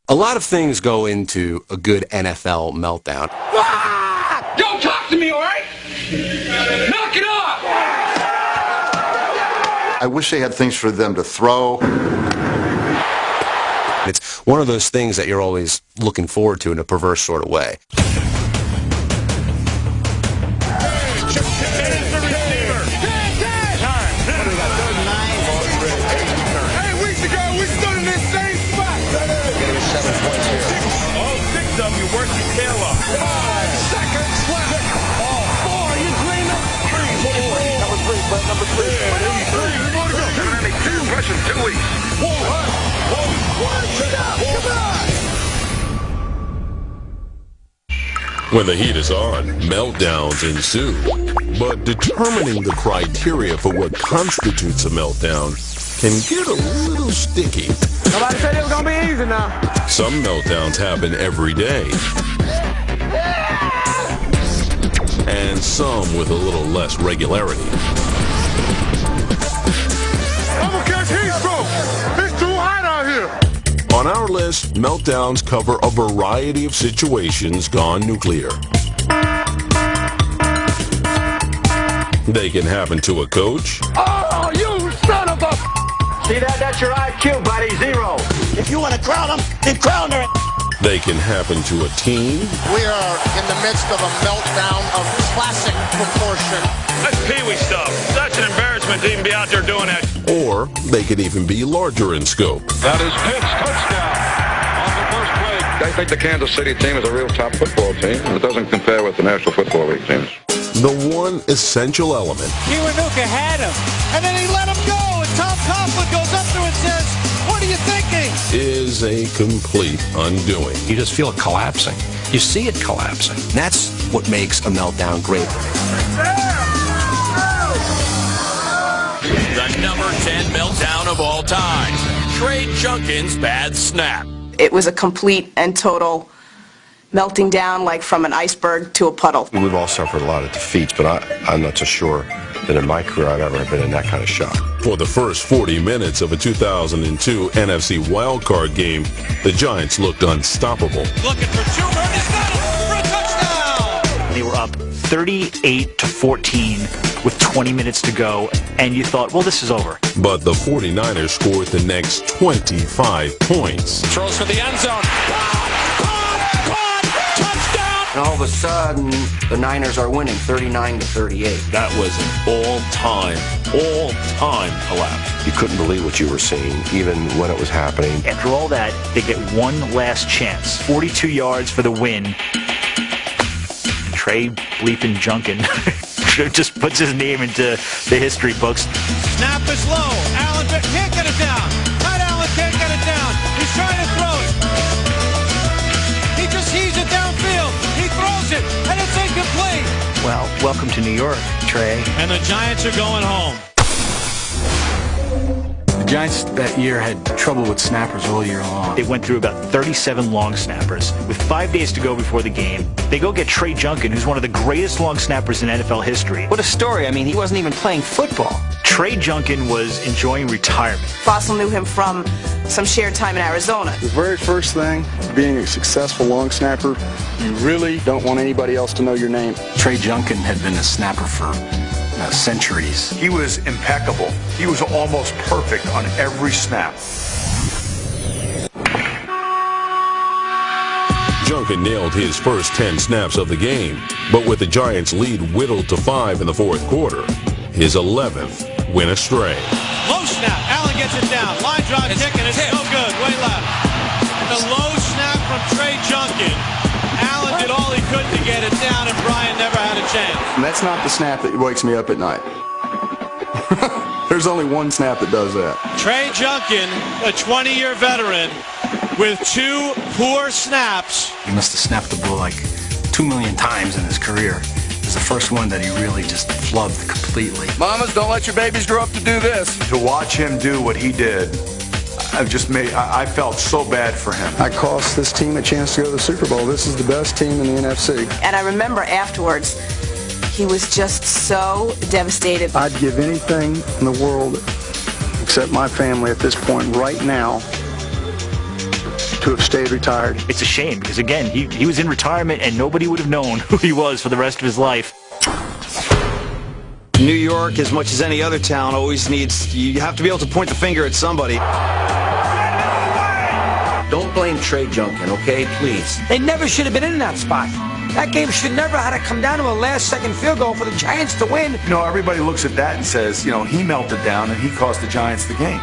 A lot of things go into a good NFL meltdown. Ah! Don't talk to me, all right? Knock it off! I wish they had things for them to throw. It's one of those things that you're always looking forward to in a perverse sort of way. When the heat is on, meltdowns ensue. But determining the criteria for what constitutes a meltdown can get a little sticky. Nobody said it was gonna be easy now. Some meltdowns happen every day. And some with a little less regularity. I'm gonna catch heat stroke. It's too hot out here. On our list, meltdowns cover a variety of situations gone nuclear. They can happen to a coach. Oh, you son of a... See that? That's your IQ, buddy. 0. If you want to crown him, then crown her. They can happen to a team. We are in the midst of a meltdown of classic proportion. That's peewee stuff. That's an embarrassment to even be out there doing that. Or they could even be larger in scope. That is Pitts' touchdown on the first play. I think the Kansas City team is a real top football team. It doesn't compare with the National Football League teams. The one essential element. Kiwanuka had him, and then he let him go, and Tom Coughlin goes up there and says, "What are you thinking?" Is a complete undoing. You just feel it collapsing. You see it collapsing. That's what makes a meltdown great. The number 10 meltdown of all time. Trey Junkin's bad snap. It was a complete and total melting down, like from an iceberg to a puddle. We've all suffered a lot of defeats, but I'm not so sure that in my career I've ever been in that kind of shock. For the first 40 minutes of a 2002 NFC wildcard game, the Giants looked unstoppable. Looking for Schumer, he's got him for a touchdown! They were up 38-14 with 20 minutes to go, and you thought, well, this is over. But the 49ers scored the next 25 points. Throws for the end zone. And all of a sudden, the Niners are winning 39-38. That was an all-time collapse. You couldn't believe what you were seeing, even when it was happening. After all that, they get one last chance. 42 yards for the win. Trey bleeping Junkin just puts his name into the history books. Snap is low. Allen can't get it down. Tight Allen can't get it down. He's trying to throw it. He just heaves it downfield. He throws it, and it's incomplete. Well, welcome to New York, Trey. And the Giants are going home. The Giants that year had trouble with snappers all year long. They went through about 37 long snappers. With 5 days to go before the game, they go get Trey Junkin, who's one of the greatest long snappers in NFL history. What a story. I mean, he wasn't even playing football. Trey Junkin was enjoying retirement. Fossil knew him from some shared time in Arizona. The very first thing, being a successful long snapper, you really don't want anybody else to know your name. Trey Junkin had been a snapper for centuries. He was impeccable. He was almost perfect on every snap. Junkin nailed his first 10 snaps of the game, but with the Giants' lead whittled to 5 in the fourth quarter, his 11th went astray. Low snap. Allen gets it down. Line drive kick, and it's no good. Way left. The low snap from Trey Junkin. Allen did all he could to get it down, and Brian never had a chance. And that's not the snap that wakes me up at night. There's only one snap that does that. Trey Junkin, a 20-year veteran, with 2 poor snaps. He must have snapped the ball like 2 million times in his career. It was the first one that he really just flubbed completely. Mamas, don't let your babies grow up to do this. To watch him do what he did, I felt so bad for him. I cost this team a chance to go to the Super Bowl. This is the best team in the NFC. And I remember afterwards, he was just so devastated. I'd give anything in the world, except my family at this point right now, to have stayed retired. It's a shame because, again, he was in retirement and nobody would have known who he was for the rest of his life. New York, as much as any other town, always needs, you have to be able to point the finger at somebody. Don't blame Trey Junkin, okay? Please. They never should have been in that spot. That game should never have to come down to a last-second field goal for the Giants to win. You know, everybody looks at that and says, you know, he melted down and he cost the Giants the game.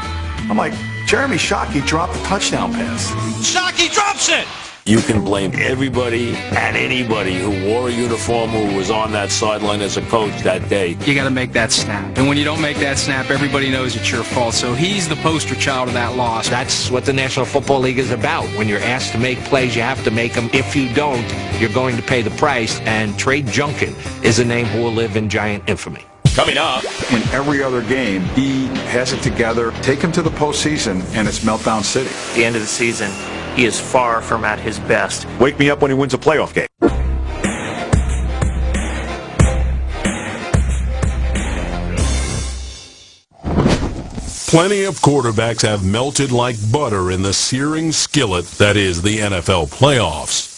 I'm like, Jeremy Shockey dropped the touchdown pass. Shockey drops it! You can blame everybody and anybody who wore a uniform, who was on that sideline as a coach that day. You got to make that snap. And when you don't make that snap, everybody knows it's your fault. So he's the poster child of that loss. That's what the National Football League is about. When you're asked to make plays, you have to make them. If you don't, you're going to pay the price. And Trey Junkin is a name who will live in Giant infamy. Coming up. In every other game, he has it together. Take him to the postseason, and it's Meltdown City. At the end of the season, he is far from at his best. Wake me up when he wins a playoff game. Plenty of quarterbacks have melted like butter in the searing skillet that is the NFL playoffs.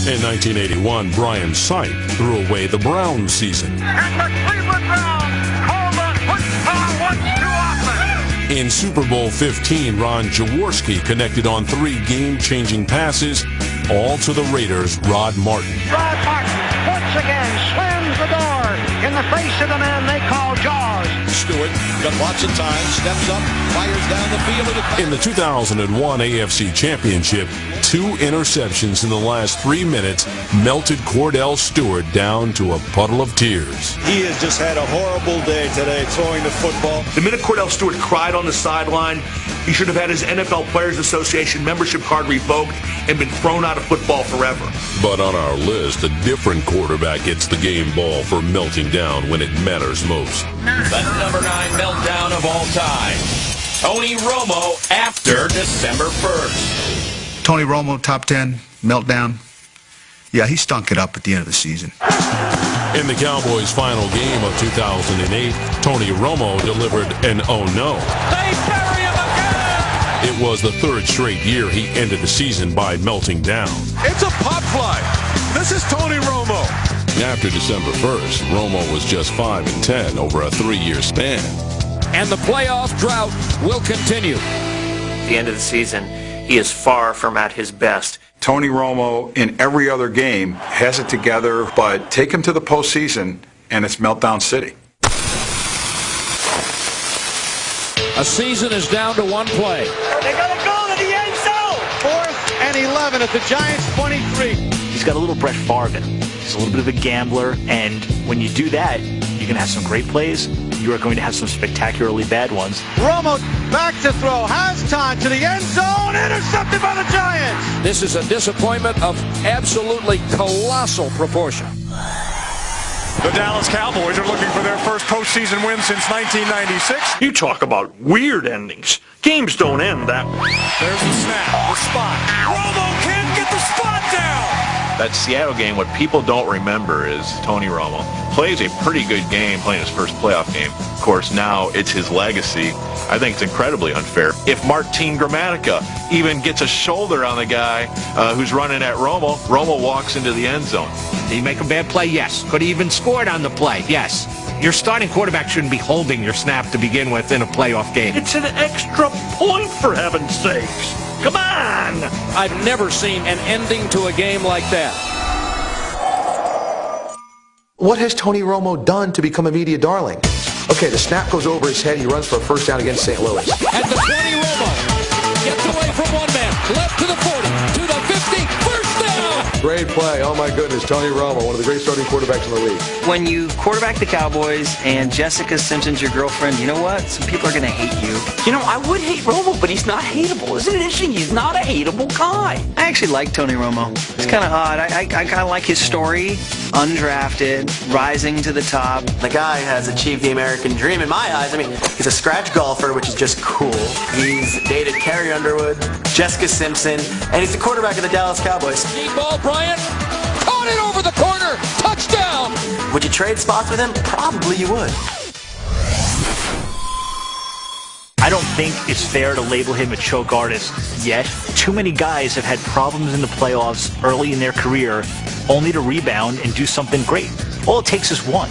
In 1981, Brian Sipe threw away the Browns season. And the Cleveland Browns call the football once too often. In Super Bowl 15, Ron Jaworski connected on 3 game-changing passes, all to the Raiders' Rod Martin. Rod Martin once again slams the door in the face of the man they call Jaws. Stewart got lots of time, steps up, fires down the field. In the 2001 AFC Championship, 2 interceptions in the last 3 minutes melted Cordell Stewart down to a puddle of tears. He has just had a horrible day today throwing the football. The minute Cordell Stewart cried on the sideline, he should have had his NFL Players Association membership card revoked and been thrown out of football forever. But on our list, a different quarterback gets the game ball for melting down when it matters most. The number 9 meltdown of all time. Tony Romo after December 1st. Tony Romo, top 10, meltdown. Yeah, he stunk it up at the end of the season. In the Cowboys' final game of 2008, Tony Romo delivered an oh no. They bury him again! It was the 3rd straight year he ended the season by melting down. It's a pop fly. This is Tony Romo. After December 1st, Romo was just 5-10 over a 3-year span. And the playoff drought will continue. At the end of the season, he is far from at his best. Tony Romo, in every other game, has it together, but take him to the postseason, and it's Meltdown City. A season is down to 1 play. They're going to go to the end zone. 4th and 11 at the Giants' 23. He's got a little Brett Favre in him. He's a little bit of a gambler, and when you do that, you're going to have some great plays. You are going to have some spectacularly bad ones. Romo back to throw, has time to the end zone, intercepted by the Giants. This is a disappointment of absolutely colossal proportion. The Dallas Cowboys are looking for their first postseason win since 1996. You talk about weird endings. Games don't end that way. There's the snap, the spot. Romo can't get the spot down. That Seattle game, what people don't remember is Tony Romo plays a pretty good game playing his first playoff game. Of course, now it's his legacy. I think it's incredibly unfair. If Martin Gramatica even gets a shoulder on the guy who's running at Romo, Romo walks into the end zone. Did he make a bad play? Yes. Could he even scored on the play? Yes. Your starting quarterback shouldn't be holding your snap to begin with in a playoff game. It's an extra point, for heaven's sakes. Come on! I've never seen an ending to a game like that. What has Tony Romo done to become a media darling? Okay, the snap goes over his head. He runs for a first down against St. Louis. At the 20, Romo gets away from one man, left to the 40, to the 50, first down! Great play. Oh, my goodness. Tony Romo, one of the great starting quarterbacks in the league. When you quarterback the Cowboys and Jessica Simpson's your girlfriend, you know what? Some people are going to hate you. You know, I would hate Romo, but he's not hateable. Isn't it interesting? He's not a hateable guy. I actually like Tony Romo. It's kind of odd. I kind of like his story. Undrafted, rising to the top. The guy has achieved the American dream in my eyes. I mean, he's a scratch golfer, which is just cool. He's dated Carrie Underwood, Jessica Simpson, and he's the quarterback of the Dallas Cowboys. Deep ball, Bryant. Caught it over the corner. Touchdown. Would you trade spots with him? Probably you would. I don't think it's fair to label him a choke artist yet. Too many guys have had problems in the playoffs early in their career only to rebound and do something great. All it takes is one.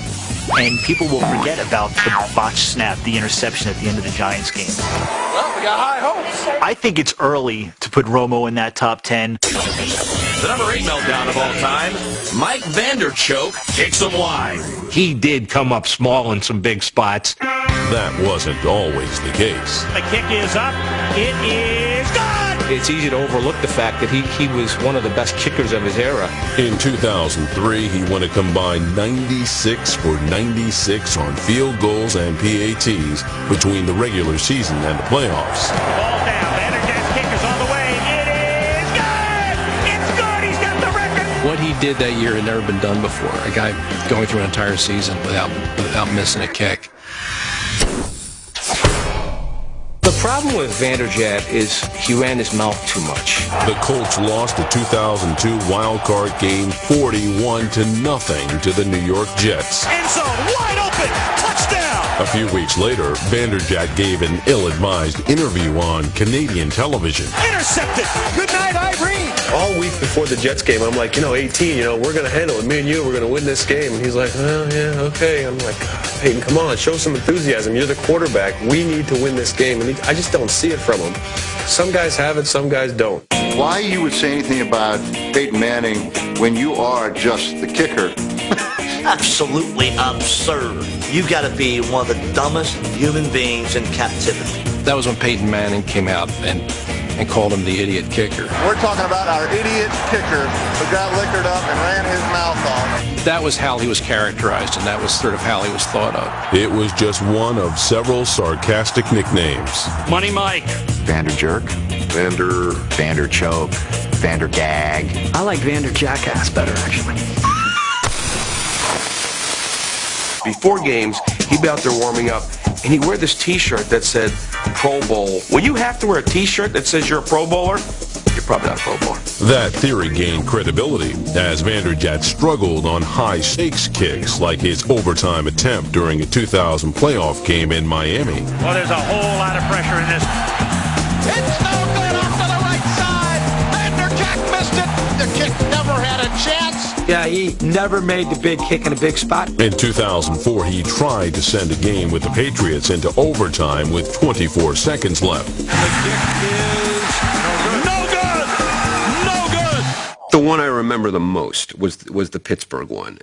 And people will forget about the botched snap, the interception at the end of the Giants game. Well, we got high hopes. I think it's early to put Romo in that top 10. The number 8 meltdown of all time, Mike Vanderchoke kicks him wide. He did come up small in some big spots. That wasn't always the case. The kick is up. It is good. It's easy to overlook the fact that he was one of the best kickers of his era. In 2003, he won a combined 96 for 96 on field goals and PATs between the regular season and the playoffs. Ball down. Vanderjagt's kick is on the way. It is good. It's good. He's got the record. What he did that year had never been done before. A guy going through an entire season without missing a kick. The problem with Vanderjagt is he ran his mouth too much. The Colts lost the 2002 wild card game 41-0 to the New York Jets. End zone wide open. Touchdown. A few weeks later, Vanderjagt gave an ill-advised interview on Canadian television. Intercepted. Good night, Irene. All week before the Jets game, I'm like, 18, we're going to handle it. Me and you, we're going to win this game. And he's like, well, yeah, okay. I'm like, Peyton, come on, show some enthusiasm. You're the quarterback. We need to win this game. And I just don't see it from him. Some guys have it, some guys don't. Why you would say anything about Peyton Manning when you are just the kicker? Absolutely absurd. You've got to be one of the dumbest human beings in captivity. That was when Peyton Manning came out and called him the idiot kicker. We're talking about our idiot kicker who got liquored up and ran his mouth off. That was how he was characterized, and that was sort of how he was thought of. It was just one of several sarcastic nicknames. Money Mike. Vanderjerk. Vanderchoke. Vandergag. I like Vanderjackass better, actually. Before games, he'd be out there warming up, and he'd wear this T-shirt that said Pro Bowl. When you have to wear a T-shirt that says you're a Pro Bowler, you're probably not a Pro Bowler. That theory gained credibility as Vanderjagt struggled on high-stakes kicks like his overtime attempt during a 2000 playoff game in Miami. Well, there's a whole lot of pressure in this. It's no good off to the right side. Vanderjagt missed it. The kick never had a chance. Yeah, he never made the big kick in a big spot. In 2004, he tried to send a game with the Patriots into overtime with 24 seconds left. The kick is no good. No good. The one I remember the most was the Pittsburgh one.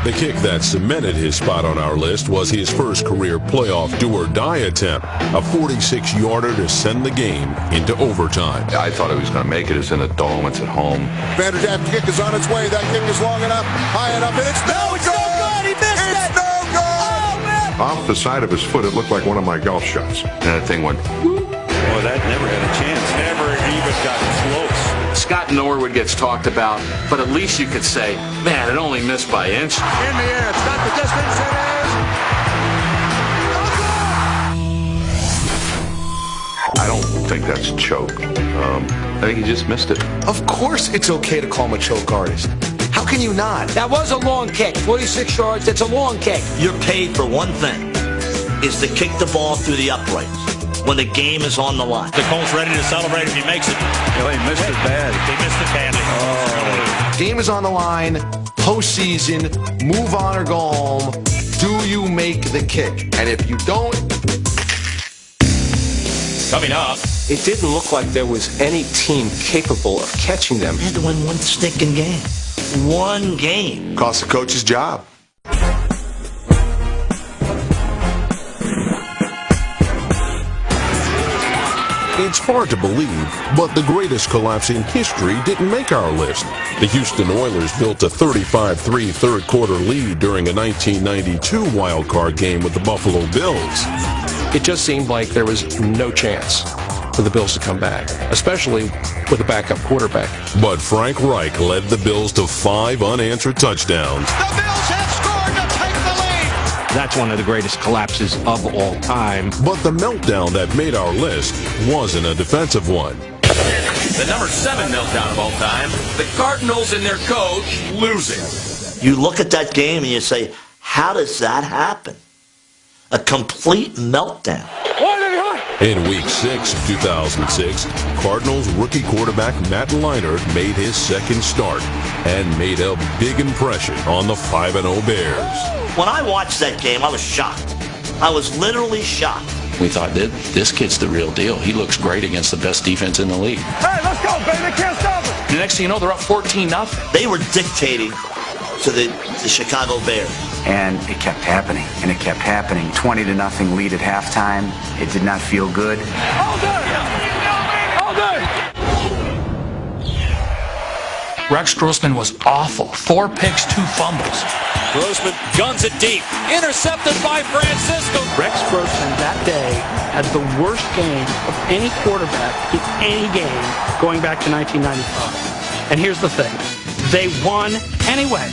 The kick that cemented his spot on our list was his first career playoff do-or-die attempt, a 46-yarder to send the game into overtime. I thought he was going to make it as in the dome. It's at home. Vanderjagt kick is on its way. That kick is long enough, high enough, and it's no good. He missed it. It's no good. Oh, man. Off the side of his foot, it looked like one of my golf shots. And that thing went whoop. Boy, that never had a chance. Never even got close. Scott Norwood gets talked about, but at least you could say, man, it only missed by an inch. In the air. It's got the distance. It is. I don't think that's choke. I think he just missed it. Of course it's okay to call him a choke artist. How can you not? That was a long kick. 46 yards, that's a long kick. You're paid for one thing, is to kick the ball through the uprights when the game is on the line. The Colts ready to celebrate if he makes it. He missed it bad. He missed it badly. Game is on the line, postseason, move on or go home. Do you make the kick? And if you don't... Coming up. It didn't look like there was any team capable of catching them. They had to win one stinking game. One game. Cost the coach's job. It's hard to believe, but the greatest collapse in history didn't make our list. The Houston Oilers built a 35-3 third-quarter lead during a 1992 wild-card game with the Buffalo Bills. It just seemed like there was no chance for the Bills to come back, especially with a backup quarterback. But Frank Reich led the Bills to 5 unanswered touchdowns. The Bills have scored to take the lead. That's one of the greatest collapses of all time. But the meltdown that made our list wasn't a defensive one. The number 7 meltdown of all time, the Cardinals and their coach losing. You look at that game and you say, how does that happen? A complete meltdown. In Week 6 of 2006, Cardinals rookie quarterback Matt Leinart made his second start and made a big impression on the 5-0 Bears. When I watched that game, I was shocked. I was literally shocked. We thought, this kid's the real deal. He looks great against the best defense in the league. Hey, let's go, baby. Can't stop it. The next thing you know, they're up 14-0. They were dictating to the Chicago Bears. And it kept happening, and it kept happening. 20-0 lead at halftime. It did not feel good. All day. All day. Rex Grossman was awful. 4 picks, 2 fumbles. Grossman guns it deep. Intercepted by Francisco. Rex Grossman that day had the worst game of any quarterback in any game going back to 1995. And here's the thing. They won anyway.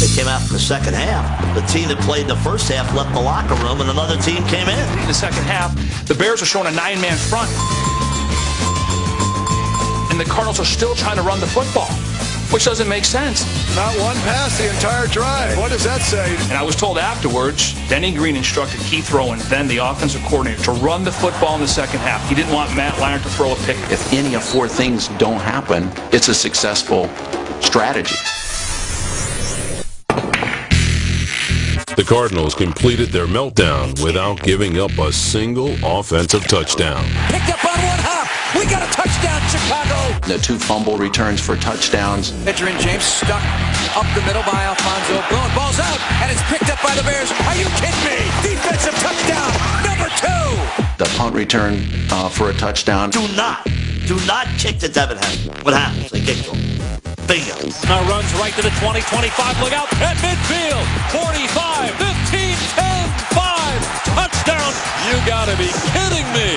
They came out in the second half. The team that played the first half left the locker room and another team came in. In the second half, the Bears are showing a 9-man front. And the Cardinals are still trying to run the football, which doesn't make sense. Not one pass the entire drive. What does that say? And I was told afterwards, Denny Green instructed Keith Rowan, then the offensive coordinator, to run the football in the second half. He didn't want Matt Leinart to throw a pick. If any of 4 things don't happen, it's a successful strategy. The Cardinals completed their meltdown without giving up a single offensive touchdown. Picked up on one hop. We got a touchdown, Chicago. The 2 fumble returns for touchdowns. Veteran James stuck up the middle by Alfonso. Blowing balls out, and it's picked up by the Bears. Are you kidding me? Defensive touchdown, number 2. The punt return for a touchdown. Do not kick to Devin Henry. What happens? They kick to him. Bingo. Now runs right to the 20, 25. Look out at midfield. 45, 15, 10, 5. Touchdown. You gotta be kidding me.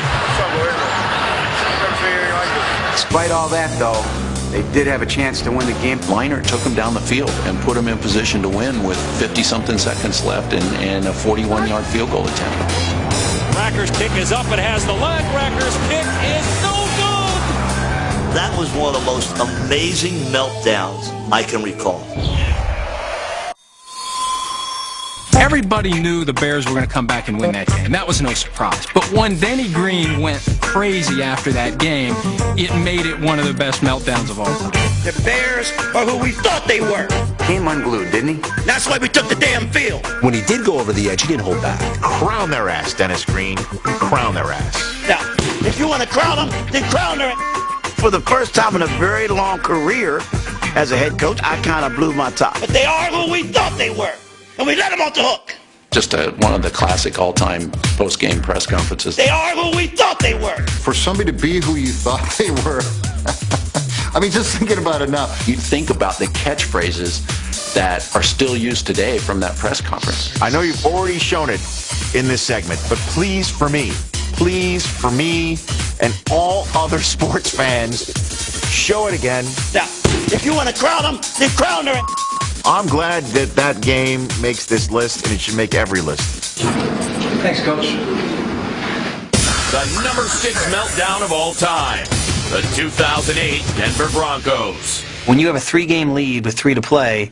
Despite all that, though, they did have a chance to win the game. Leinart took him down the field and put him in position to win with 50-something seconds left and a 41-yard field goal attempt. Racker's kick is up. It has the leg. Racker's kick is no good. That was one of the most amazing meltdowns I can recall. Everybody knew the Bears were going to come back and win that game. That was no surprise. But when Denny Green went crazy after that game, it made it one of the best meltdowns of all time. The Bears are who we thought they were. Came unglued, didn't he? That's why we took the damn field. When he did go over the edge, he didn't hold back. Crown their ass, Dennis Green. Crown their ass. Now, if you want to crown them, then crown their ass. For the first time in a very long career as a head coach, I kind of blew my top. But they are who we thought they were, and we let them off the hook. Just one of the classic all-time post-game press conferences. They are who we thought they were. For somebody to be who you thought they were, I mean, just thinking about it now. You think about the catchphrases that are still used today from that press conference. I know you've already shown it in this segment, but please, for me, and all other sports fans, show it again. Now, if you want to crown them, then crown their ass. I'm glad that game makes this list, and it should make every list. Thanks, Coach. The number 6 meltdown of all time. The 2008 Denver Broncos. When you have a 3-game lead with 3 to play,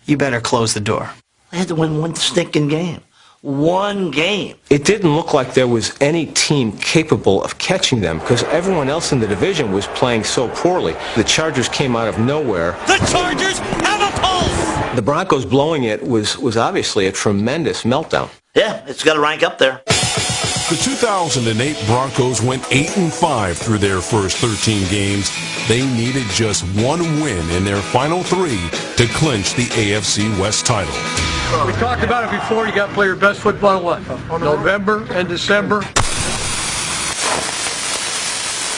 you better close the door. They had to win one stinking game. One game. It didn't look like there was any team capable of catching them because everyone else in the division was playing so poorly. The Chargers came out of nowhere. The Chargers have a pulse. The Broncos blowing it was obviously a tremendous meltdown. Yeah, it's got to rank up there. The 2008 Broncos went 8-5 through their first 13 games. They needed just one win in their final 3 to clinch the AFC West title. We talked about it before. You got to play your best football in what? November and December.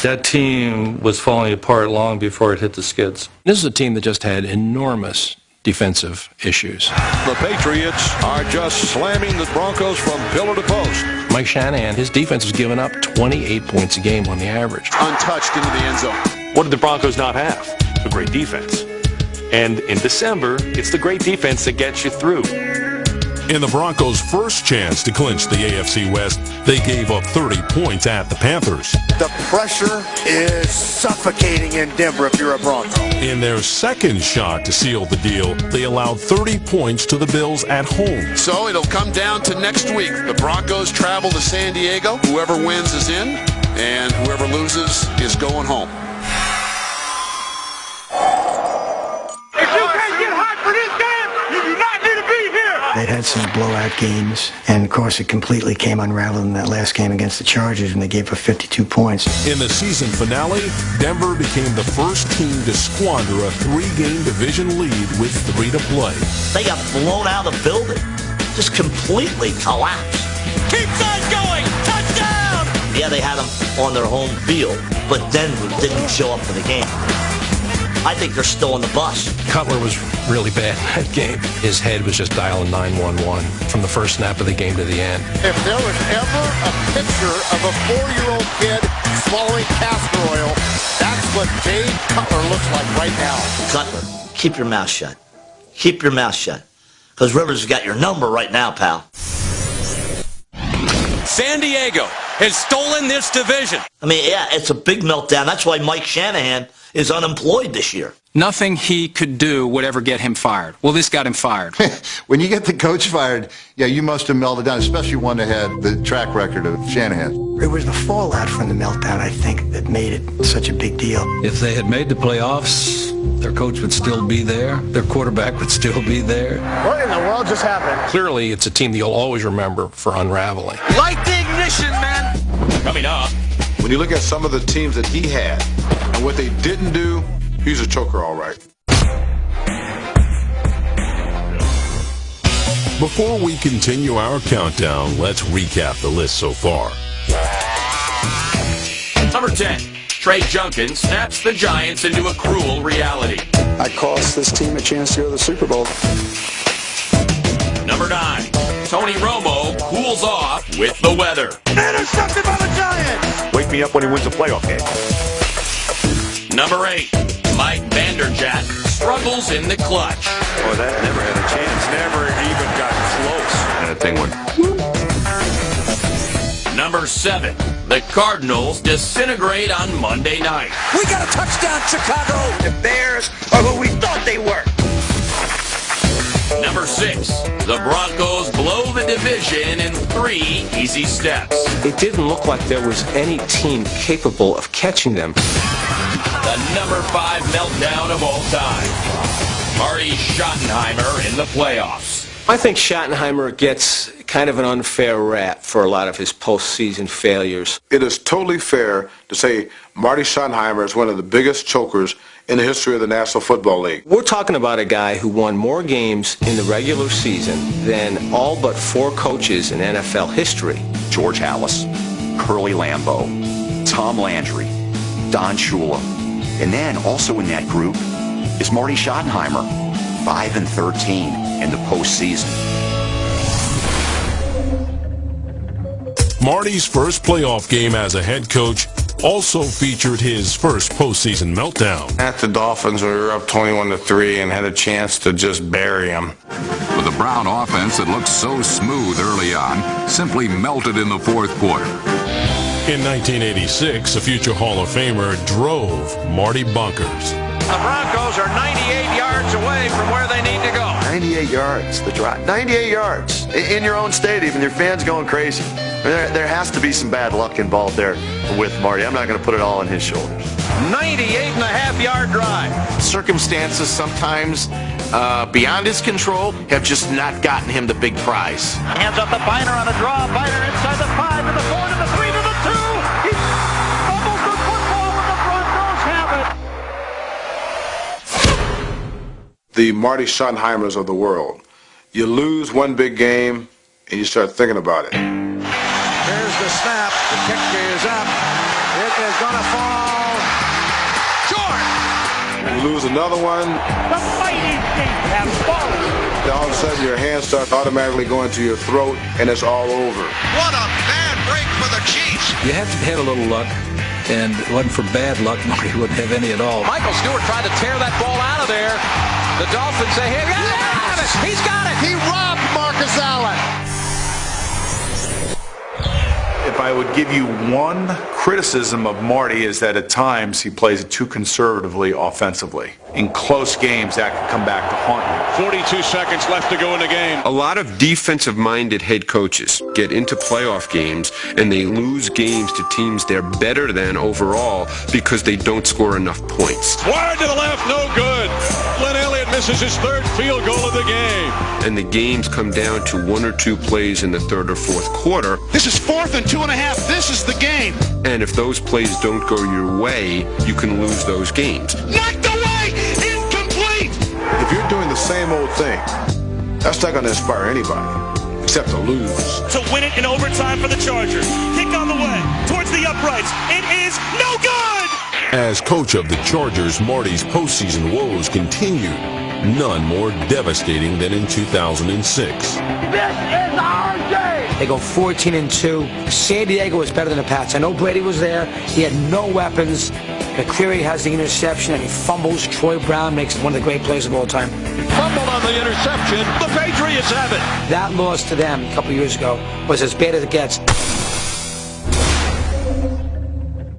That team was falling apart long before it hit the skids. This is a team that just had enormous defensive issues. The Patriots are just slamming the Broncos from pillar to post. Mike Shanahan, his defense was giving up 28 points a game on the average. Untouched into the end zone. What did the Broncos not have? A great defense. And in December, it's the great defense that gets you through. In the Broncos' first chance to clinch the AFC West, they gave up 30 points at the Panthers. The pressure is suffocating in Denver if you're a Bronco. In their second shot to seal the deal, they allowed 30 points to the Bills at home. So it'll come down to next week. The Broncos travel to San Diego. Whoever wins is in, and whoever loses is going home. They'd had some blowout games, and of course it completely came unraveled in that last game against the Chargers when they gave up 52 points. In the season finale, Denver became the first team to squander a 3-game division lead with 3 to play. They got blown out of the building. Just completely collapsed. Keeps on going! Touchdown! Yeah, they had them on their home field, but Denver didn't show up for the game. I think they're still on the bus. Cutler was really bad in that game. His head was just dialing 911 from the first snap of the game to the end. If there was ever a picture of a 4-year-old kid swallowing castor oil, that's what Dave Cutler looks like right now. Cutler, keep your mouth shut. Keep your mouth shut. Because Rivers has got your number right now, pal. San Diego has stolen this division. I mean, yeah, it's a big meltdown. That's why Mike Shanahan is unemployed this year. Nothing he could do would ever get him fired. Well, this got him fired. When you get the coach fired, yeah, you must have melted down, especially one that had the track record of Shanahan. It was the fallout from the meltdown, I think, that made it such a big deal. If they had made the playoffs, their coach would still be there. Their quarterback would still be there. What in the world just happened? Clearly, it's a team that you'll always remember for unraveling. Light the ignition, man! Coming up. When you look at some of the teams that he had and what they didn't do, he's a choker, all right. Before we continue our countdown, let's recap the list so far. Number 10, Trey Junkin snaps the Giants into a cruel reality. I cost this team a chance to go to the Super Bowl. Number 9, Tony Romo cools off with the weather. Intercepted by the Giants! Wake me up when he wins a playoff game. Number 8, Mike Vanderjagt struggles in the clutch. Boy, that never had a chance. Never even got close. And that thing went. Number 7, the Cardinals disintegrate on Monday night. We got a touchdown, Chicago! The Bears are who we thought they were. Number 6, the Broncos blow the division in 3 easy steps. It didn't look like there was any team capable of catching them. The number 5 meltdown of all time. Marty Schottenheimer in the playoffs. I think Schottenheimer gets kind of an unfair rap for a lot of his postseason failures. It is totally fair to say Marty Schottenheimer is one of the biggest chokers in the history of the National Football League. We're talking about a guy who won more games in the regular season than all but 4 coaches in NFL history. George Halas, Curly Lambeau, Tom Landry, Don Shula. And then also in that group is Marty Schottenheimer, 5-13 in the postseason. Marty's first playoff game as a head coach also featured his first postseason meltdown. At the Dolphins, we were up 21-3 and had a chance to just bury them. But the Brown offense that looked so smooth early on simply melted in the fourth quarter. In 1986, a future Hall of Famer drove Marty bonkers. The Broncos are 98 yards away from where they need to go. 98 yards, the drive. 98 yards in your own stadium, and your fans going crazy. There has to be some bad luck involved there with Marty. I'm not going to put it all on his shoulders. 98.5-yard drive. Circumstances sometimes beyond his control have just not gotten him the big prize. Hands up to Biner on a draw. Biner inside the 5 to the 4 to the 3 to the 2. He fumbles the football when the Broncos have it. The Marty Schottenheimers of the world. You lose one big game, and you start thinking about it. There's the snap. The kick is up. It is going to fall short. You lose another one. The fighting team has fallen. Then all of a sudden, your hands start automatically going to your throat, and it's all over. What a bad break for the Chiefs. You have to have a little luck, and if it wasn't for bad luck, Marty wouldn't have any at all. Michael Stewart tried to tear that ball out of there. The Dolphins say, hey, he's got it. He robbed Mark Marcus Allen. If I would give you one criticism of Marty is that at times he plays it too conservatively offensively. In close games, that can come back to haunt you. 42 seconds left to go in the game. A lot of defensive-minded head coaches get into playoff games and they lose games to teams they're better than overall because they don't score enough points. Wide to the left, no good. Glenn Elliott misses his third field goal of the game. And the games come down to one or two plays in the third or fourth quarter. This is 4th and 2.5. This is the game. And if those plays don't go your way, you can lose those games. Knocked away! Incomplete! If you're doing the same old thing, that's not going to inspire anybody, except to lose. To win it in overtime for the Chargers. Kick on the way, towards the uprights. It is no good! As coach of the Chargers, Marty's postseason woes continued. None more devastating than in 2006. This is our day! They go 14-2. San Diego is better than the Pats. I know Brady was there. He had no weapons. McCleary has the interception and he fumbles. Troy Brown makes one of the great plays of all time. Fumbled on the interception. The Patriots have it. That loss to them a couple years ago was as bad as it gets.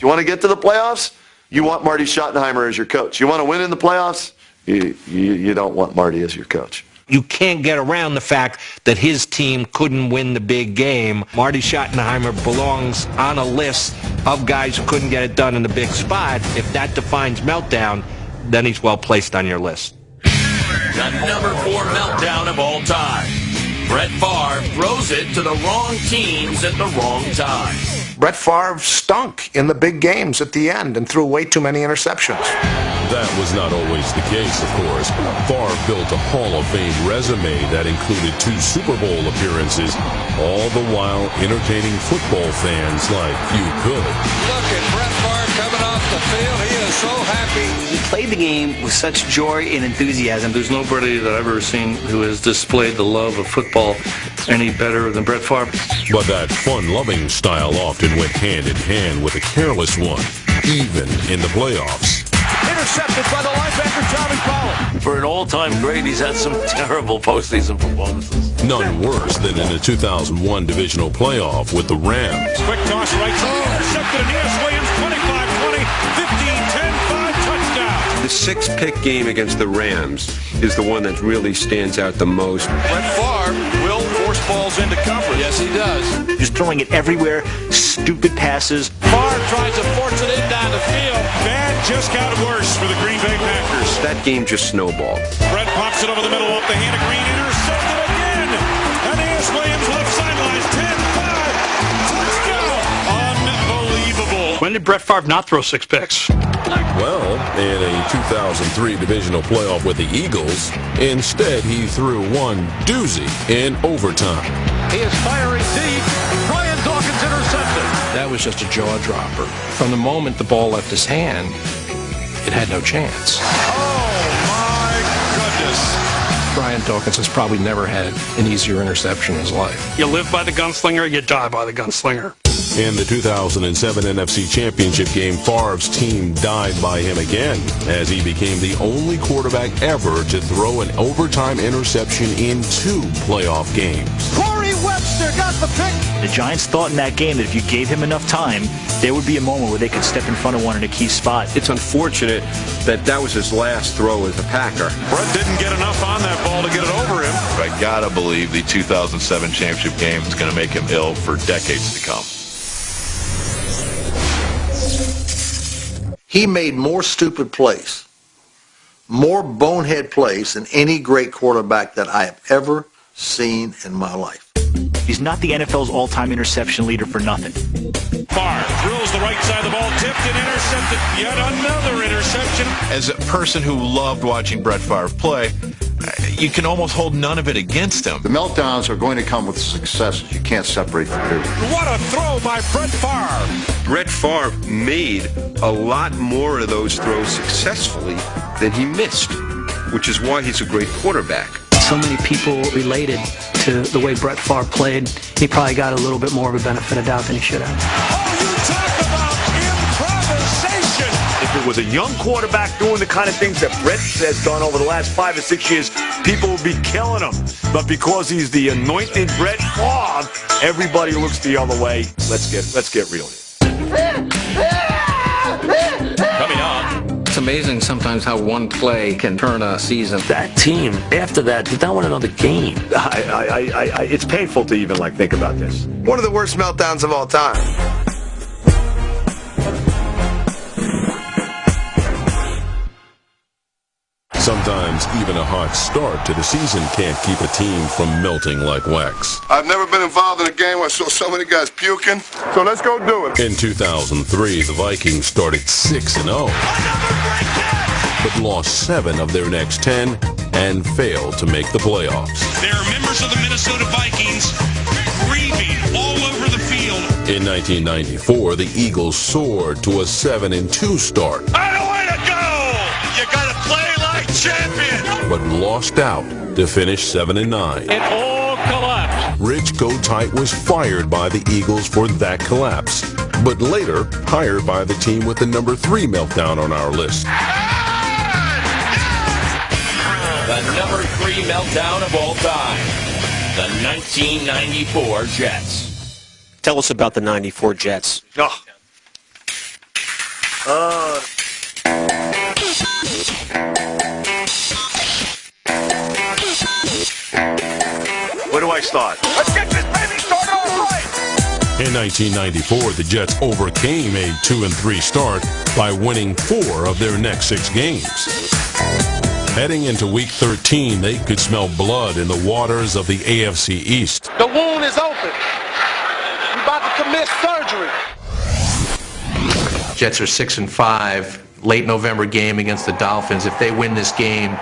You want to get to the playoffs? You want Marty Schottenheimer as your coach. You want to win in the playoffs? You don't want Marty as your coach. You can't get around the fact that his team couldn't win the big game. Marty Schottenheimer belongs on a list of guys who couldn't get it done in the big spot. If that defines meltdown, then he's well placed on your list. The number 4 meltdown of all time. Brett Favre throws it to the wrong teams at the wrong time. Brett Favre stunk in the big games at the end and threw way too many interceptions. That was not always the case, of course. Favre built a Hall of Fame resume that included 2 Super Bowl appearances, all the while entertaining football fans like few could. Look at Brett Favre coming off the field. He is so happy. He played the game with such joy and enthusiasm. There's nobody that I've ever seen who has displayed the love of football any better than Brett Favre. But that fun-loving style often went hand in hand with a careless one, even in the playoffs. Intercepted by the linebacker, Tommy Pollard. For an all-time great, he's had some terrible postseason performances. None worse than in the 2001 divisional playoff with the Rams. Quick toss right side. Intercepted Aeneas Williams, 25-20, 15-10, 5 touchdown. The 6-pick game against the Rams is the one that really stands out the most. Brett Favre will force balls into coverage. Yes, he does. Just throwing it everywhere. Stupid passes. Favre tries to force it in down the field. Bad just got worse for the Green Bay Packers. That game just snowballed. Brett pops it over the middle off the hand of Green. Intercepted again. Aeneas Williams left sidelines. 10-5. Touchdown. Unbelievable. When did Brett Favre not throw 6 picks? Well, in a 2003 divisional playoff with the Eagles, instead he threw one doozy in overtime. He is firing deep. Brian Dawkins intercepted. That was just a jaw dropper. From the moment the ball left his hand, it had no chance. Oh, my goodness. Brian Dawkins has probably never had an easier interception in his life. You live by the gunslinger, you die by the gunslinger. In the 2007 NFC Championship game, Favre's team died by him again, as he became the only quarterback ever to throw an overtime interception in 2 playoff games. Corey Webster got the pick. The Giants thought in that game that if you gave him enough time, there would be a moment where they could step in front of one in a key spot. It's unfortunate that that was his last throw as a Packer. Brett didn't get enough on that ball to get it over him. I gotta believe the 2007 championship game is going to make him ill for decades to come. He made more stupid plays, more bonehead plays than any great quarterback that I have ever seen in my life. He's not the NFL's all-time interception leader for nothing. Favre drills the right side of the ball, tipped and intercepted. Yet another interception. As a person who loved watching Brett Favre play, you can almost hold none of it against him. The meltdowns are going to come with successes. You can't separate the two. What a throw by Brett Favre. Brett Favre made a lot more of those throws successfully than he missed, which is why he's a great quarterback. So many people related to the way Brett Favre played. He probably got a little bit more of a benefit of doubt than he should have. Oh, you talk about improvisation. If it was a young quarterback doing the kind of things that Brett has done over the last 5 or 6 years, people will be killing him. But because he's the anointed Brett Favre, everybody looks the other way. Let's get real here. Coming up. It's amazing sometimes how one play can turn a season. That team, after that, did not win another game. It's painful to even think about this. One of the worst meltdowns of all time. Sometimes even a hot start to the season can't keep a team from melting like wax. I've never been involved in a game where I saw so many guys puking, so let's go do it. In 2003, the Vikings started 6-0, but lost 7 of their next 10 and failed to make the playoffs. There are members of the Minnesota Vikings grieving all over the field. In 1994, the Eagles soared to a 7-2 start. I don't want to go! You got to play like champion! But lost out to finish 7-9. It all collapsed. Rich Kotite was fired by the Eagles for that collapse, but later hired by the team with the number 3 meltdown on our list. The number 3 meltdown of all time. The 1994 Jets. Tell us about the 94 Jets. Where do I start? Let's get this baby started all right! In 1994, the Jets overcame a 2-3 start by winning 4 of their next 6 games. Heading into Week 13, they could smell blood in the waters of the AFC East. The wound is open. You're about to commit surgery. Jets are 6-5. Late November game against the Dolphins. If they win this game,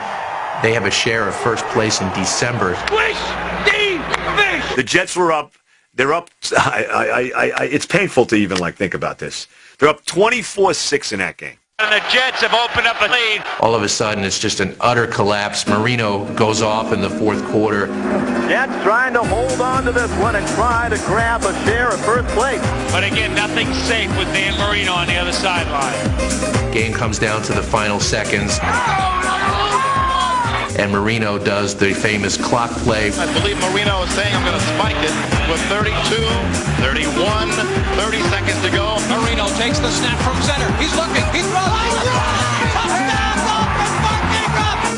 they have a share of first place in December. The Jets were up. They're up. It's painful to even think about this. They're up 24-6 in that game. And the Jets have opened up a lead. All of a sudden, it's just an utter collapse. Marino goes off in the fourth quarter. Jets trying to hold on to this one and try to grab a share of first place. But again, nothing safe with Dan Marino on the other sideline. Game comes down to the final seconds. And Marino does the famous clock play. I believe Marino is saying I'm going to spike it with 32, 31, 30 seconds to go. Marino takes the snap from center. He's looking. He's rolling.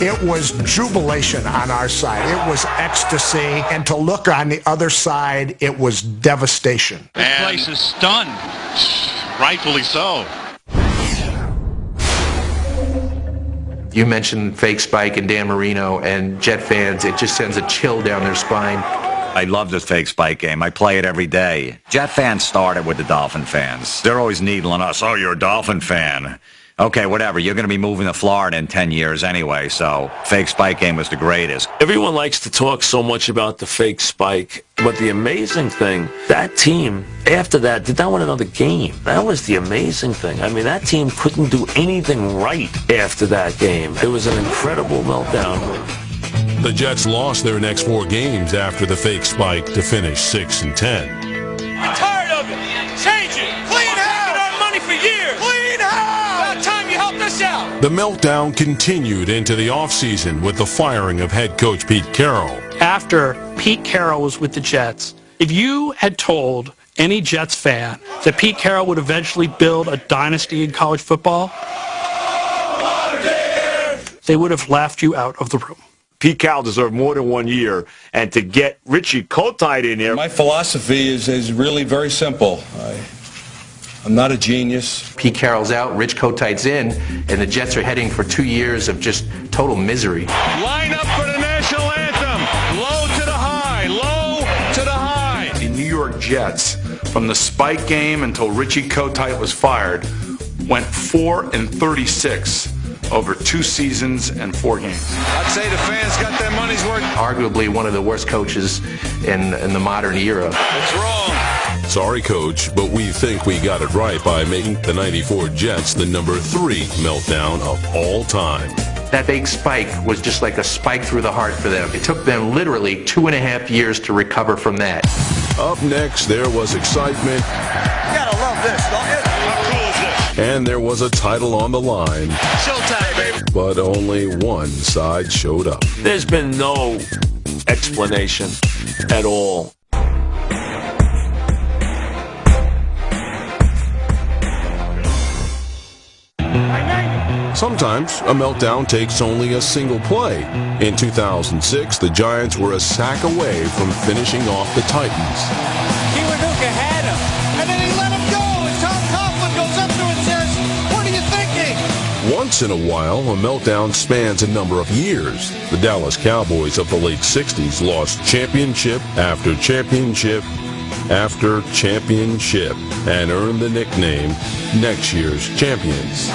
It was jubilation on our side. It was ecstasy. And to look on the other side, it was devastation. The place is stunned. Rightfully so. You mentioned fake spike and Dan Marino, and Jet fans, it just sends a chill down their spine. I love this fake spike game. I play it every day. Jet fans started with the Dolphin fans. They're always needling us. Oh, you're a Dolphin fan. Okay, whatever. You're going to be moving to Florida in 10 years anyway, so fake spike game was the greatest. Everyone likes to talk so much about the fake spike, but the amazing thing, that team, after that, did not win another game. That was the amazing thing. I mean, that team couldn't do anything right after that game. It was an incredible meltdown. The Jets lost their next 4 games after the fake spike to finish 6-10. I'm tired of it. Change it. Clean house. We've our money for years. Clean house. About time you helped us out. The meltdown continued into the offseason with the firing of head coach Pete Carroll. After Pete Carroll was with the Jets, if you had told any Jets fan that Pete Carroll would eventually build a dynasty in college football, they would have laughed you out of the room. Pete Carroll deserved more than 1 year, and to get Richie Kotite in there. My philosophy is really very simple. I'm not a genius. Pete Carroll's out, Rich Kotite's in, and the Jets are heading for 2 years of just total misery. Line up for the national anthem. Low to the high. Low to the high. The New York Jets, from the spike game until Richie Kotite was fired, went 4-36 over 2 seasons and 4 games. I'd say the fans got their money's worth. Arguably one of the worst coaches in the modern era. It's wrong. Sorry, Coach, but we think we got it right by making the 94 Jets the number 3 meltdown of all time. That big spike was just like a spike through the heart for them. It took them literally 2.5 years to recover from that. Up next, there was excitement. You gotta love this, don't you? And there was was a title on the line, Showtime, baby. but only one side showed up. There's been no explanation at all. Sometimes a meltdown takes only a single play. In 2006, the Giants were a sack away from finishing off the Titans. Kiwanuka had him, and then he let him go, and Tom Coughlin goes up to him and says, "What are you thinking?" Once in a while, a meltdown spans a number of years. The Dallas Cowboys of the late 60s lost championship after championship after championship and earned the nickname next year's champions.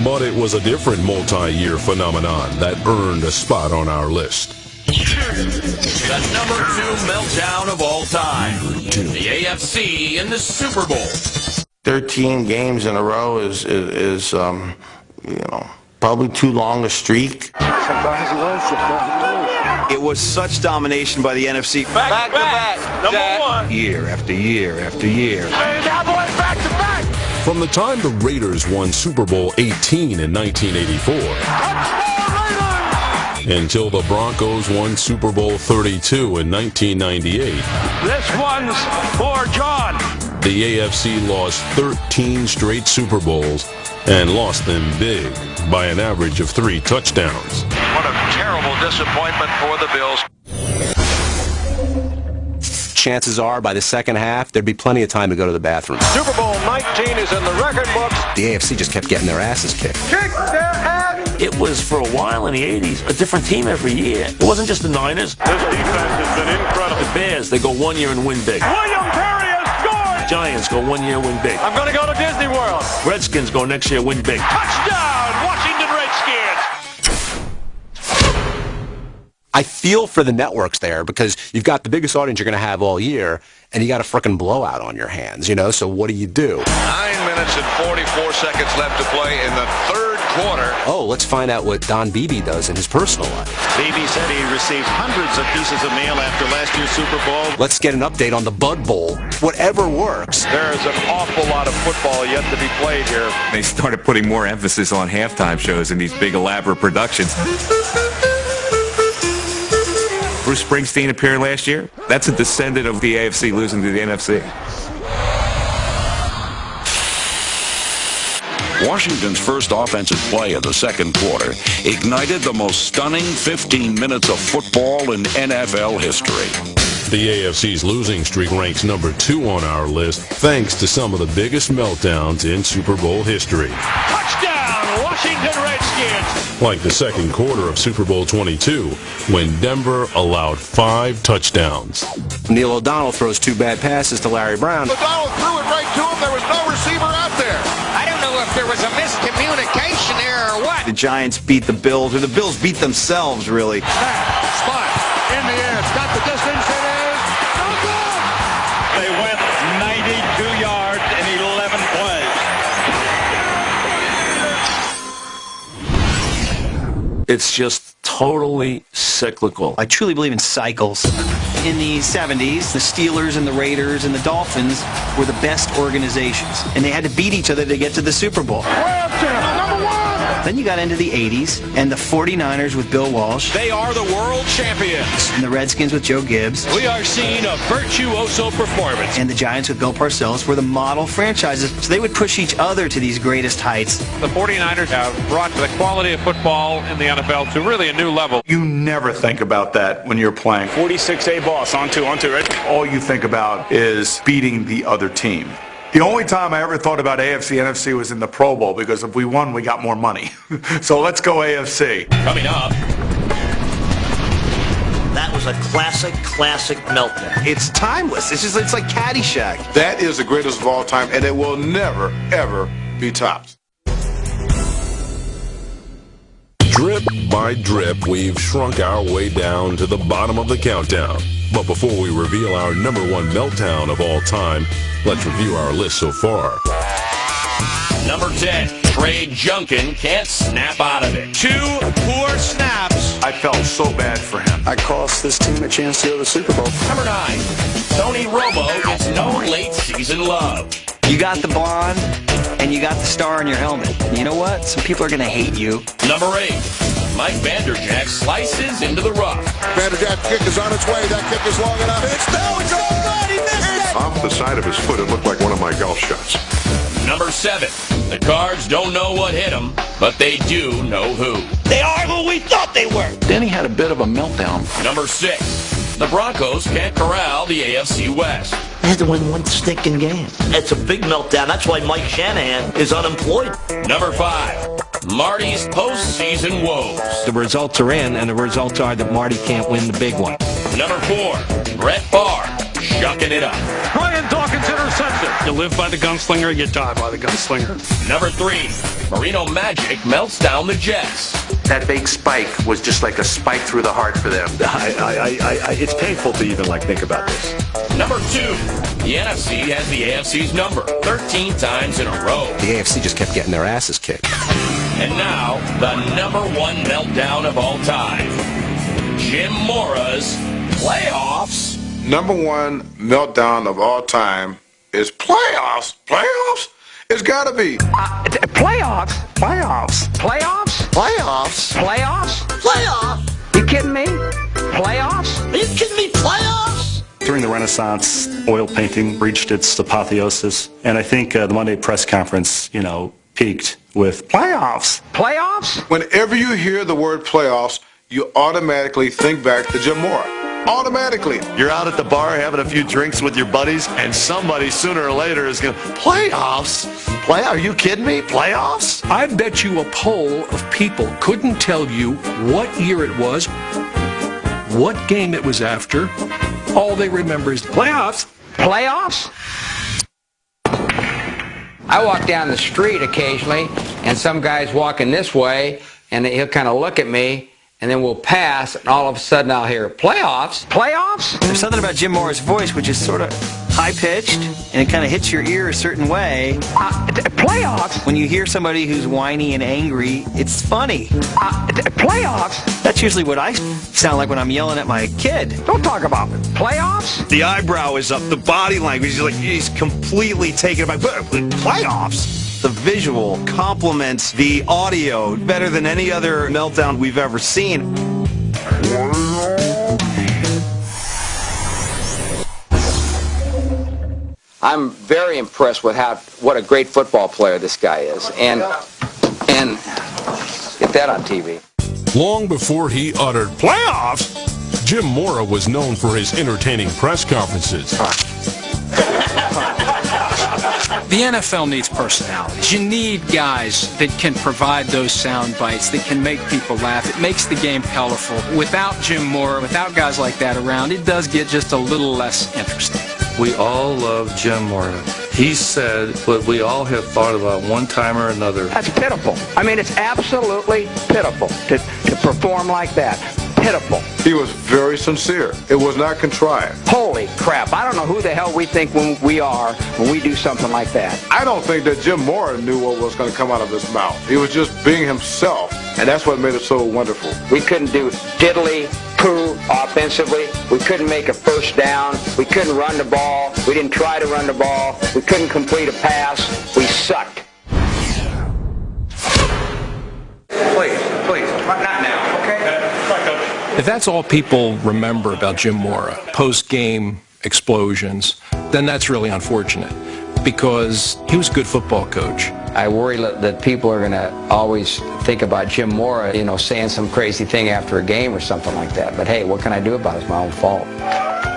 But it was a different multi-year phenomenon that earned a spot on our list. The number 2 meltdown of all time. The AFC in the Super Bowl. 13 games in a row is probably too long a streak. It was such domination by the NFC. Back to back. Number 1. Year after year after year. Cowboys back to back. From the time the Raiders won Super Bowl 18 in 1984 until the Broncos won Super Bowl 32 in 1998, This one's for John. the AFC lost 13 straight Super Bowls and lost them big by an average of 3 touchdowns. What a terrible disappointment for the Bills. Chances are, by the second half, there'd be plenty of time to go to the bathroom. Super Bowl 19 is in the record books. The AFC just kept getting their asses kicked. Kick their ass. It was, for a while in the 80s, a different team every year. It wasn't just the Niners. This defense has been incredible. The Bears, they go 1 year and win big. William Perry has scored. Giants go 1 year, win big. I'm going to go to Disney World. Redskins go next year, win big. Touchdown, Washington Redskins. I feel for the networks there because you've got the biggest audience you're going to have all year, and you got a frickin' blowout on your hands, so what do you do? 9 minutes and 44 seconds left to play in the third quarter. Oh, let's find out what Don Beebe does in his personal life. Beebe said he received hundreds of pieces of mail after last year's Super Bowl. Let's get an update on the Bud Bowl. Whatever works. There's an awful lot of football yet to be played here. They started putting more emphasis on halftime shows and these big elaborate productions. Bruce Springsteen appeared last year. That's a descendant of the AFC losing to the NFC. Washington's first offensive play of the second quarter ignited the most stunning 15 minutes of football in NFL history. The AFC's losing streak ranks number 2 on our list, thanks to some of the biggest meltdowns in Super Bowl history. Touchdown, Washington Redskins. Like the second quarter of Super Bowl 22, when Denver allowed 5 touchdowns. Neil O'Donnell throws 2 bad passes to Larry Brown. O'Donnell threw it right to him. There was no receiver out there. I don't know if there was a miscommunication there or what. The Giants beat the Bills, or the Bills beat themselves, really. Spot in the air. It's got the distance. It is no good. They went 92 yards in 11 plays. It's just totally cyclical. I truly believe in cycles. In the 70s, the Steelers and the Raiders and the Dolphins were the best organizations, and they had to beat each other to get to the Super Bowl. Then you got into the 80s, and the 49ers with Bill Walsh. They are the world champions. And the Redskins with Joe Gibbs. We are seeing a virtuoso performance. And the Giants with Bill Parcells were the model franchises, so they would push each other to these greatest heights. The 49ers have brought the quality of football in the NFL to really a new level. You never think about that when you're playing. 46A boss, on two, right? All you think about is beating the other team. The only time I ever thought about AFC, NFC was in the Pro Bowl, because if we won, we got more money. So let's go AFC. Coming up. That was a classic meltdown. It's timeless. It's like Caddyshack. That is the greatest of all time, and it will never, ever be topped. Drip by drip, we've shrunk our way down to the bottom of the countdown. But before we reveal our number 1 meltdown of all time, let's review our list so far. Number 10, Trey Junkin can't snap out of it. 2 poor snaps. I felt so bad for him. I cost this team a chance to go to the Super Bowl. Number 9, Tony Romo gets no late season love. You got the blonde, and you got the star on your helmet. And you know what? Some people are going to hate you. Number 8, Mike Vanderjagt slices into the rough. Vanderjagt's kick is on its way. That kick is long enough. It's good. He missed it. Off the side of his foot, it looked like one of my golf shots. Number 7, the Cards don't know what hit them, but they do know who. They are who we thought they were. Denny had a bit of a meltdown. Number 6, the Broncos can't corral the AFC West. They had to win one stinking game. It's a big meltdown. That's why Mike Shanahan is unemployed. Number 5, Marty's postseason woes. The results are in, and the results are that Marty can't win the big one. Number 4, Brett Favre shucking it up. Brian Dawkins interception. You live by the gunslinger, you die by the gunslinger. Number 3, Marino Magic melts down the Jets. That big spike was just like a spike through the heart for them. It's painful to even think about this. Number 2, the NFC has the AFC's number 13 times in a row. The AFC just kept getting their asses kicked. And now, the number 1 meltdown of all time. Jim Mora's playoffs. Number 1 meltdown of all time is playoffs. Playoffs? It's got to be. Playoffs? Playoffs. Playoffs? Playoffs. Playoffs? Playoffs? You kidding me? Playoffs? Are you kidding me? Playoffs? During the Renaissance, oil painting reached its apotheosis, and I think the Monday press conference, peaked with playoffs. Playoffs? Whenever you hear the word playoffs, you automatically think back to Jim Mora. Automatically. You're out at the bar having a few drinks with your buddies, and somebody sooner or later is going to, playoffs? Are you kidding me? Playoffs? I bet you a poll of people couldn't tell you what year it was, what game it was after. All they remember is playoffs. Playoffs? I walk down the street occasionally, and some guy's walking this way, and he'll kind of look at me, and then we'll pass, and all of a sudden I'll hear, playoffs? Playoffs? There's something about Jim Mora's voice which is sort of high-pitched, and it kind of hits your ear a certain way. Playoffs? When you hear somebody who's whiny and angry, it's funny. Playoffs? That's usually what I sound like when I'm yelling at my kid. Don't talk about it. Playoffs? The eyebrow is up, the body language is he's completely taken aback. Playoffs? The visual complements the audio better than any other meltdown we've ever seen. I'm very impressed with what a great football player this guy is. And get that on TV. Long before he uttered playoffs, Jim Mora was known for his entertaining press conferences. The NFL needs personalities. You need guys that can provide those sound bites, that can make people laugh. It makes the game colorful. Without Jim Mora, without guys like that around, it does get just a little less interesting. We all love Jim Mora. He said what we all have thought about one time or another. That's pitiful. I mean, it's absolutely pitiful to perform like that. Pitiful. He was very sincere. It was not contrived. Holy crap. I don't know who the hell we think we are when we do something like that. I don't think that Jim Mora knew what was going to come out of his mouth. He was just being himself, and that's what made it so wonderful. We couldn't do diddly poo offensively. We couldn't make a first down. We couldn't run the ball. We didn't try to run the ball. We couldn't complete a pass. We sucked. Please, not now, okay? If that's all people remember about Jim Mora, post-game explosions, then that's really unfortunate because he was a good football coach. I worry that people are going to always think about Jim Mora, saying some crazy thing after a game or something like that. But hey, what can I do about it? It's my own fault.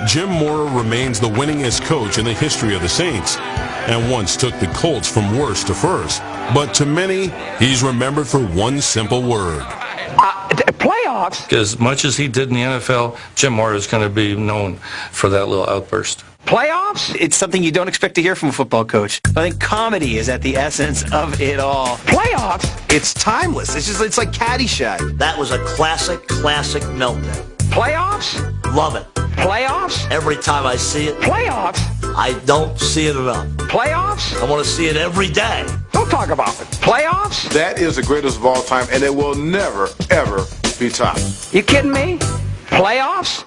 Jim Mora remains the winningest coach in the history of the Saints and once took the Colts from worst to first. But to many, he's remembered for one simple word. Playoffs? As much as he did in the NFL, Jim Mora is going to be known for that little outburst. Playoffs? It's something you don't expect to hear from a football coach. I think comedy is at the essence of it all. Playoffs? It's timeless. It's like Caddyshack. That was a classic meltdown. Playoffs? Love it. Playoffs? Every time I see it. Playoffs? I don't see it enough. Playoffs? I want to see it every day. Don't talk about it. Playoffs? That is the greatest of all time, and it will never, ever be topped. You kidding me? Playoffs?